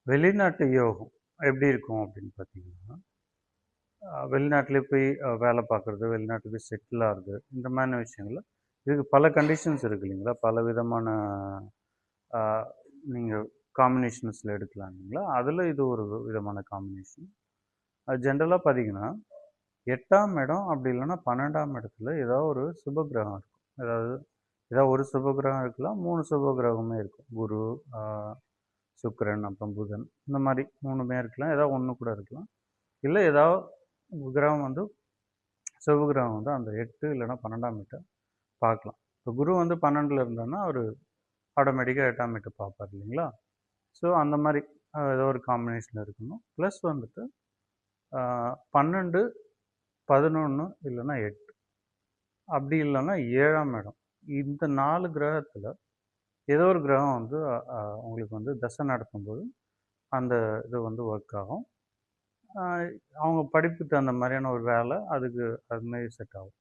வெளிநாட்டு யோகம் எப்படி இருக்கும் அப்படின்னு பார்த்தீங்கன்னா, வெளிநாட்டிலே போய் வேலை பார்க்குறது, வெளிநாட்டுக்கு செட்டில் ஆகுறது, இந்த மாதிரியான விஷயங்கள்ல இதுக்கு பல கண்டிஷன்ஸ் இருக்கு இல்லைங்களா? பல விதமான அ நீங்க காம்பினேஷன்ஸில எடுக்கலாம் இல்லைங்களா? அதில இது ஒரு விதமான காம்பினேஷன். அது ஜென்ரலா பார்த்தீங்கன்னா, 8ஆம் இடம் அப்படி இல்லைன்னா 12ஆம் இடத்துல ஏதாவது ஒரு சுப கிரகம் இருக்கும். அதாவது ஏதாவது ஒரு சுப கிரகம் இருக்கலாம், 3 சுப கிரகமே இருக்கும். குரு, அ சுக்கிரன், அப்புறம் புதன் இந்த மாரி 3மே இருக்கலாம். ஏதாவது 1 கூட இருக்கலாம். இல்ல ஏதாவது கிரகம் வந்து செவ்வு கிரகம் வந்து அந்த 8 இல்லைன்னா 12ஆம் வீட்ட பார்க்கலாம். இப்போ குரு வந்து 12ல இருந்தாருன்னா, அவரு ஆட்டோமேட்டிக்கா 8ஆம் வீட்ட பார்ப்பார் இல்லைங்களா? ஸோ அந்த மாரி ஏதோ ஒரு காம்பினேஷன்ல இருக்கணும். ப்ளஸ் வந்துட்டு அ 12, 11 இல்லைன்னா 8 அப்படி இல்லைன்னா 7ஆம் இடம். இந்த 4 கிரகத்துல ஏதோ ஒரு கிரகம் வந்து உங்களுக்கு வந்து தசை நடத்தும்போது அந்த இது வந்து ஒர்க் ஆகும். அ அவங்க படிப்புக்கு தகுந்த மாரியான ஒரு வேலை அதுக்கு அது மாரி செட் ஆகும்.